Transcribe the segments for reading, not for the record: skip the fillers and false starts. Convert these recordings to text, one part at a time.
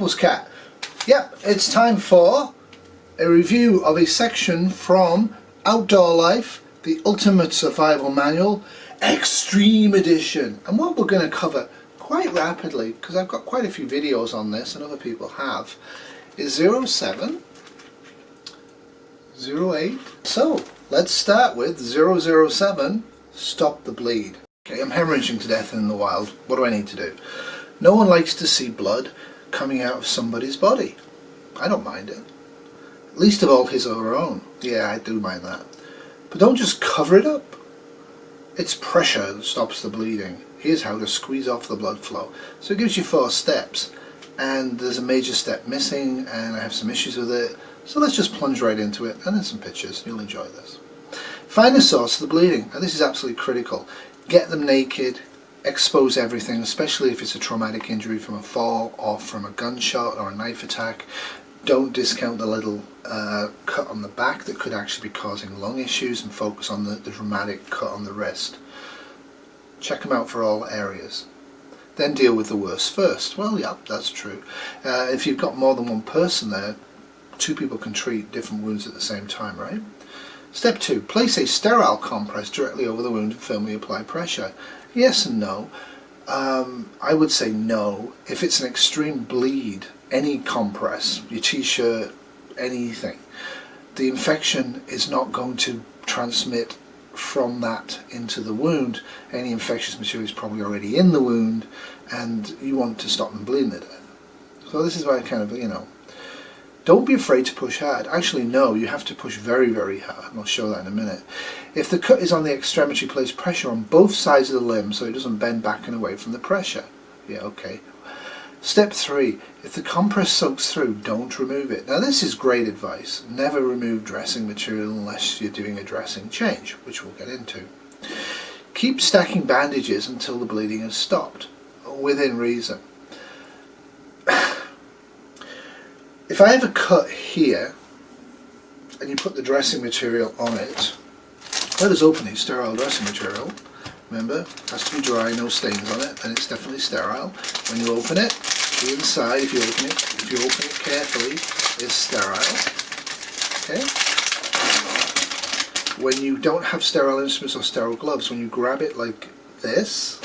Huples cat. Yep, it's time for a review of a section from Outdoor Life, the Ultimate Survival Manual, Extreme Edition. And what we're going to cover quite rapidly, because I've got quite a few videos on this and other people have, is 07, 08. So let's start with 007, Stop the Bleed. Okay, I'm hemorrhaging to death in the wild. What do I need to do? No one likes to see blood coming out of somebody's body. I don't mind it. Least of all his or her own. Yeah, I do mind that. But don't just cover it up. It's pressure that stops the bleeding. Here's how to squeeze off the blood flow. So it gives you 4 steps. And there's a major step missing, and I have some issues with it. So let's just plunge right into it, and there's some pictures. You'll enjoy this. Find the source of the bleeding. Now this is absolutely critical. Get them naked. Expose everything, especially if it's a traumatic injury from a fall or from a gunshot or a knife attack. Don't discount the little cut on the back that could actually be causing lung issues, and focus on the dramatic cut on the wrist. Check them out for all areas. Then deal with the worst first. Well, yeah, that's true. If you've got more than one person there, 2 people can treat different wounds at the same time, right? Step 2. Place a sterile compress directly over the wound and firmly apply pressure. Yes and no. I would say no. If it's an extreme bleed, any compress, your t-shirt, anything, the infection is not going to transmit from that into the wound. Any infectious material is probably already in the wound, and you want to stop them bleeding to death. So this is why I kind of, don't be afraid to push hard. Actually, no, you have to push very, very hard, and I'll show that in a minute. If the cut is on the extremity, place pressure on both sides of the limb so it doesn't bend back and away from the pressure. Yeah, okay. Step 3. If the compress soaks through, don't remove it. Now this is great advice. Never remove dressing material unless you're doing a dressing change, which we'll get into. Keep stacking bandages until the bleeding has stopped, within reason. If I have a cut here, and you put the dressing material on it, let us open it, sterile dressing material. Remember, it has to be dry, no stains on it, and it's definitely sterile. When you open it, the inside, if you open it carefully, is sterile. Okay? When you don't have sterile instruments or sterile gloves, when you grab it like this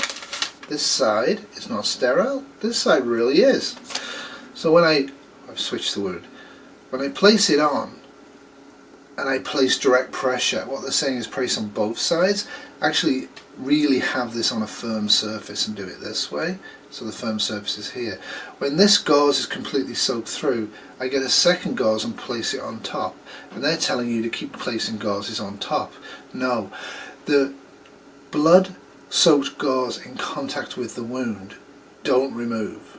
side is not sterile, this side really is. So when I've switched the wound. When I place it on and I place direct pressure, what they're saying is place on both sides. Actually really have this on a firm surface and do it this way. So the firm surface is here. When this gauze is completely soaked through, I get a second gauze and place it on top. And they're telling you to keep placing gauzes on top. No, the blood soaked gauze in contact with the wound, don't remove.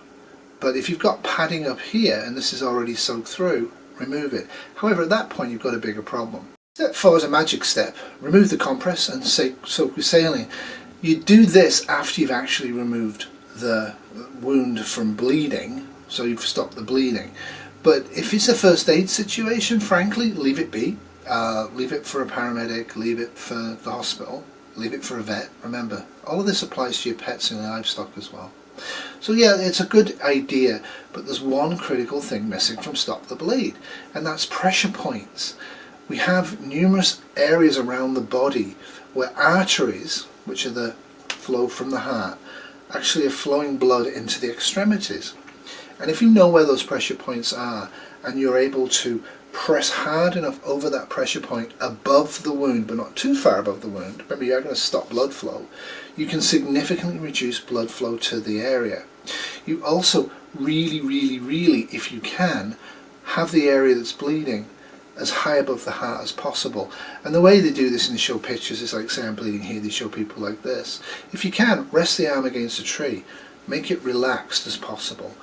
But if you've got padding up here and this is already soaked through, remove it. However, at that point you've got a bigger problem. Step 4 is a magic step. Remove the compress and soak with saline. You do this after you've actually removed the wound from bleeding, so you've stopped the bleeding. But if it's a first aid situation, frankly, leave it be. Leave it for a paramedic, leave it for the hospital, leave it for a vet. Remember, all of this applies to your pets and livestock as well. So yeah, it's a good idea, but there's one critical thing missing from Stop the Bleed, and that's pressure points. We have numerous areas around the body where arteries, which are the flow from the heart, actually are flowing blood into the extremities. And if you know where those pressure points are, and you're able to press hard enough over that pressure point above the wound, but not too far above the wound, remember you're going to stop blood flow, you can significantly reduce blood flow to the area. You also really, if you can, have the area that's bleeding as high above the heart as possible. And the way they do this and they show pictures is like, say I'm bleeding here, they show people like this. If you can, rest the arm against a tree, make it relaxed as possible.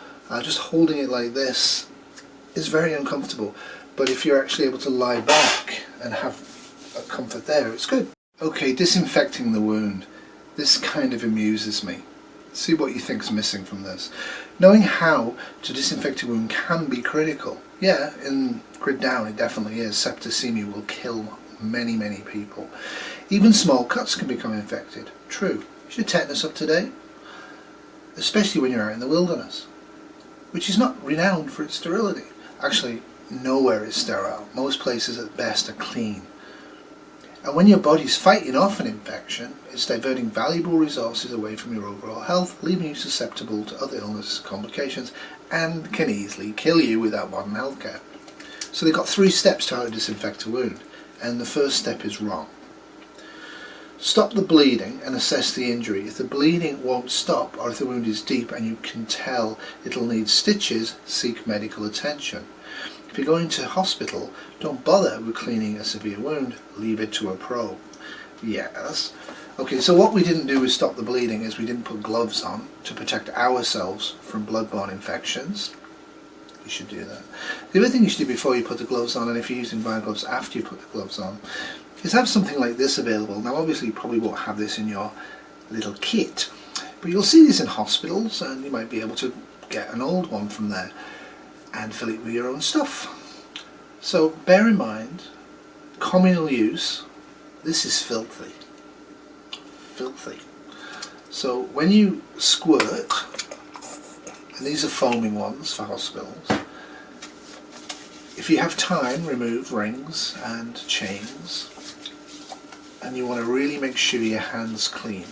Just holding it like this is very uncomfortable. But if you're actually able to lie back and have a comfort there, it's good. Okay, disinfecting the wound. This kind of amuses me. See what you think's missing from this. Knowing how to disinfect a wound can be critical. Yeah, in grid down it definitely is. Septicemia will kill many people. Even small cuts can become infected. True. Is your tetanus up to date? Especially when you're out in the wilderness. which is not renowned for its sterility. Actually, nowhere is sterile. Most places at best are clean. And when your body's fighting off an infection, it's diverting valuable resources away from your overall health, leaving you susceptible to other illness complications, and can easily kill you without modern healthcare. So they've got 3 steps to how to disinfect a wound, and the first step is wrong. Stop the bleeding and assess the injury. If the bleeding won't stop, or if the wound is deep and you can tell it'll need stitches, seek medical attention. If you're going to hospital, don't bother with cleaning a severe wound, leave it to a pro. Yes. Okay, so what we didn't do is stop the bleeding is we didn't put gloves on to protect ourselves from bloodborne infections. You should do that. The other thing you should do before you put the gloves on, and if you're using vinyl gloves after you put the gloves on, is have something like this available. Now obviously you probably won't have this in your little kit, but you'll see these in hospitals, and you might be able to get an old one from there and fill it with your own stuff. So bear in mind, communal use, this is filthy. Filthy. So when you squirt, and these are foaming ones for hospitals, if you have time, remove rings and chains, and you want to really make sure your hands clean.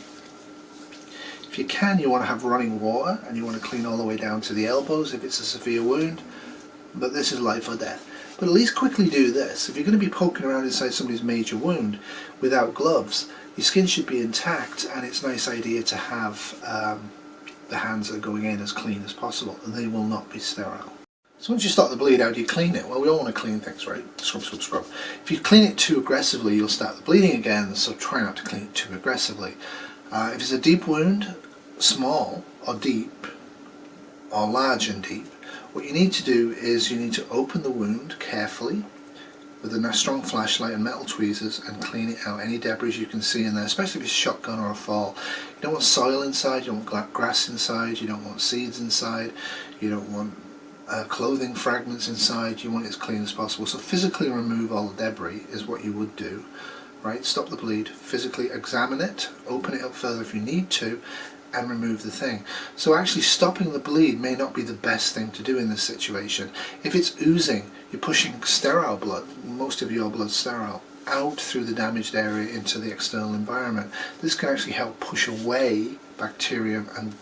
If you can, you want to have running water, and you want to clean all the way down to the elbows if it's a severe wound, but this is life or death. But at least quickly do this. If you're going to be poking around inside somebody's major wound without gloves, your skin should be intact, and it's a nice idea to have the hands that are going in as clean as possible, and they will not be sterile. So once you start the bleed, how do you clean it? Well, we all want to clean things, right? Scrub, scrub, scrub. If you clean it too aggressively, you'll start the bleeding again, so try not to clean it too aggressively. If it's a deep wound, small or deep, or large and deep, what you need to do is you need to open the wound carefully with a strong flashlight and metal tweezers and clean it out. Any debris you can see in there, especially if it's a shotgun or a fall. You don't want soil inside, you don't want grass inside, you don't want seeds inside, you don't want clothing fragments inside. You want it as clean as possible. So physically remove all the debris is what you would do, right? Stop the bleed, physically examine it, open it up further if you need to, and remove the thing. So actually stopping the bleed may not be the best thing to do in this situation. If it's oozing, you're pushing sterile blood, most of your blood's sterile, out through the damaged area into the external environment. This can actually help push away bacteria and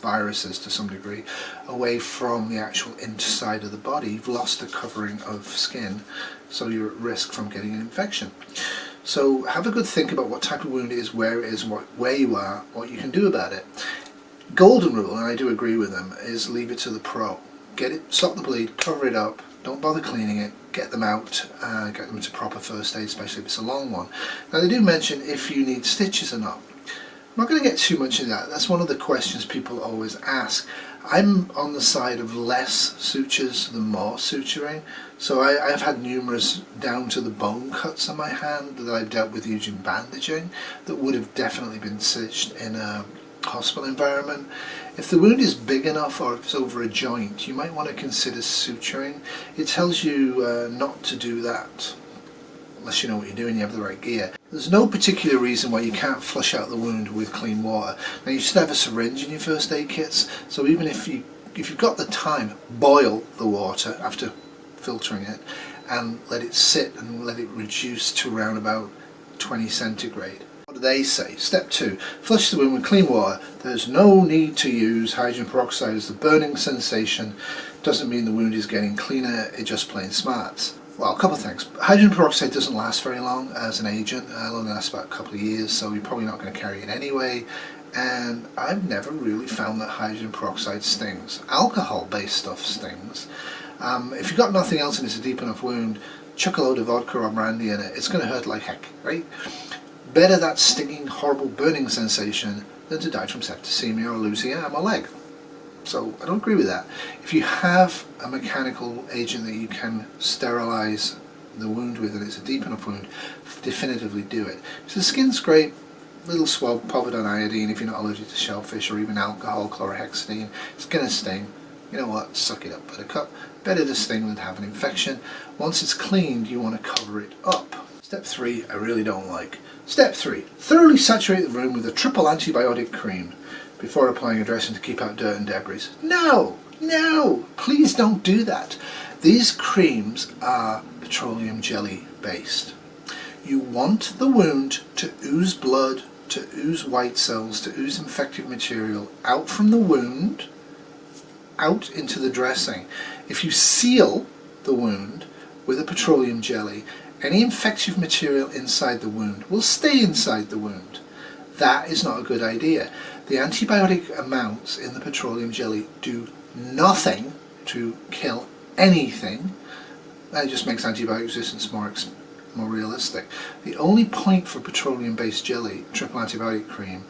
viruses to some degree away from the actual inside of the body. You've lost the covering of skin, so you're at risk from getting an infection. So have a good think about what type of wound it is, where it is, where you are, what you can do about it. Golden rule, and I do agree with them, is leave it to the pro. Get it, stop the bleed, cover it up, don't bother cleaning it, get them out, get them into proper first aid, especially if it's a long one. Now they do mention if you need stitches or not. I'm not going to get too much into that. That's one of the questions people always ask. I'm on the side of less sutures than more suturing. So I've had numerous down to the bone cuts on my hand that I've dealt with using bandaging that would have definitely been stitched in a hospital environment. If the wound is big enough or if it's over a joint, you might want to consider suturing. It tells you not to do that unless you know what you're doing, you have the right gear. There's no particular reason why you can't flush out the wound with clean water. Now you should have a syringe in your first aid kits, so even if you've got the time, boil the water after filtering it and let it sit and let it reduce to around about 20 centigrade. What do they say? Step 2, flush the wound with clean water. There's no need to use hydrogen peroxide as the burning sensation. Doesn't mean the wound is getting cleaner, it just plain smarts. Well, a couple of things. Hydrogen peroxide doesn't last very long as an agent. It'll only last about a couple of years, so you're probably not going to carry it anyway. And I've never really found that hydrogen peroxide stings. Alcohol-based stuff stings. If you've got nothing else and it's a deep enough wound, chuck a load of vodka or brandy in it. It's going to hurt like heck, right? Better that stinging, horrible burning sensation than to die from septicemia or losing an arm or leg. So I don't agree with that. If you have a mechanical agent that you can sterilize the wound with and it's a deep enough wound, definitively do it. So the skin's great, little swab, povidone iodine if you're not allergic to shellfish or even alcohol, chlorhexidine, it's going to sting. You know what, suck it up, buttercup. Better to sting than to have an infection. Once it's cleaned, you want to cover it up. Step 3, I really don't like. Step 3, thoroughly saturate the room with a triple antibiotic cream before applying a dressing to keep out dirt and debris. No! No, please don't do that. These creams are petroleum jelly based. You want the wound to ooze blood, to ooze white cells, to ooze infective material out from the wound, out into the dressing. If you seal the wound with a petroleum jelly, any infective material inside the wound will stay inside the wound. That is not a good idea. The antibiotic amounts in the petroleum jelly do nothing to kill anything. That just makes antibiotic resistance more realistic. The only point for petroleum-based jelly, triple antibiotic cream,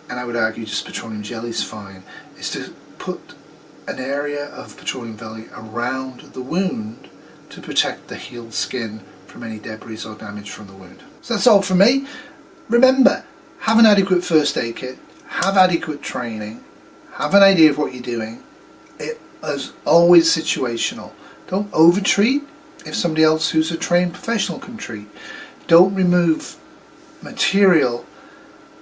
and I would argue just petroleum jelly is fine, is to put an area of petroleum jelly around the wound to protect the healed skin from any debris or damage from the wound. So that's all from me. Remember, have an adequate first aid kit, have adequate training, have an idea of what you're doing. It is always situational. Don't over-treat if somebody else who's a trained professional can treat. Don't remove material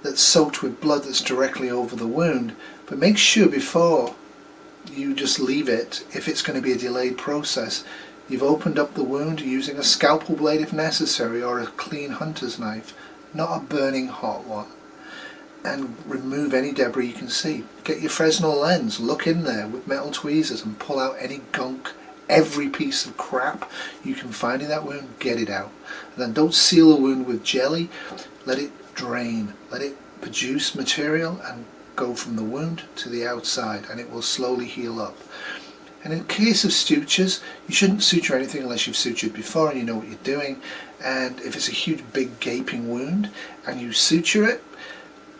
that's soaked with blood that's directly over the wound, but make sure before you just leave it, if it's going to be a delayed process, you've opened up the wound using a scalpel blade if necessary, or a clean hunter's knife, not a burning hot one, and remove any debris you can see. Get your Fresnel lens, look in there with metal tweezers and pull out any gunk, every piece of crap you can find in that wound, get it out. And then don't seal the wound with jelly, let it drain, let it produce material and go from the wound to the outside, and it will slowly heal up. And in case of sutures, you shouldn't suture anything unless you've sutured before and you know what you're doing. And if it's a huge big gaping wound and you suture it,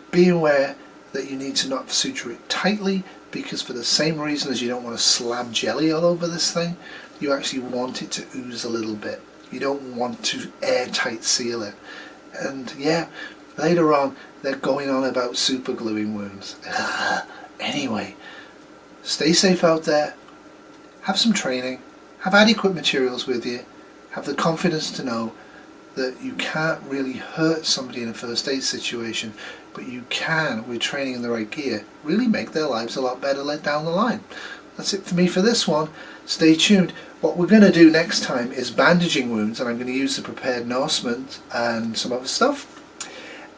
be aware that you need to not suture it tightly, because for the same reason as you don't want to slab jelly all over this thing, you actually want it to ooze a little bit. You don't want to airtight seal it. And yeah, later on they're going on about super gluing wounds. Anyway, stay safe out there, have some training, have adequate materials with you, have the confidence to know that you can't really hurt somebody in a first aid situation, but you can, with training in the right gear, really make their lives a lot better let down the line. That's it for me for this one. Stay tuned. What we're going to do next time is bandaging wounds, and I'm going to use the prepared Norseman and some other stuff.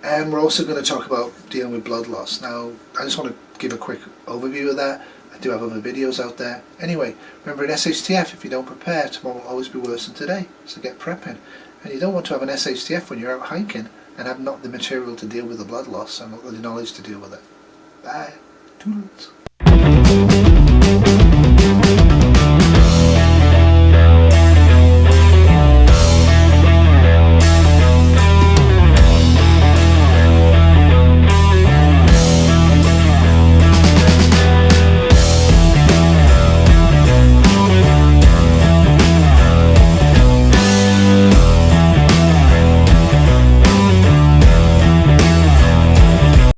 And we're also going to talk about dealing with blood loss. Now, I just want to give a quick overview of that. I do have other videos out there. Anyway, remember in SHTF, if you don't prepare, tomorrow will always be worse than today. So get prepping. And you don't want to have an SHTF when you're out hiking and have not the material to deal with the blood loss and not the knowledge to deal with it. Bye. Toodles.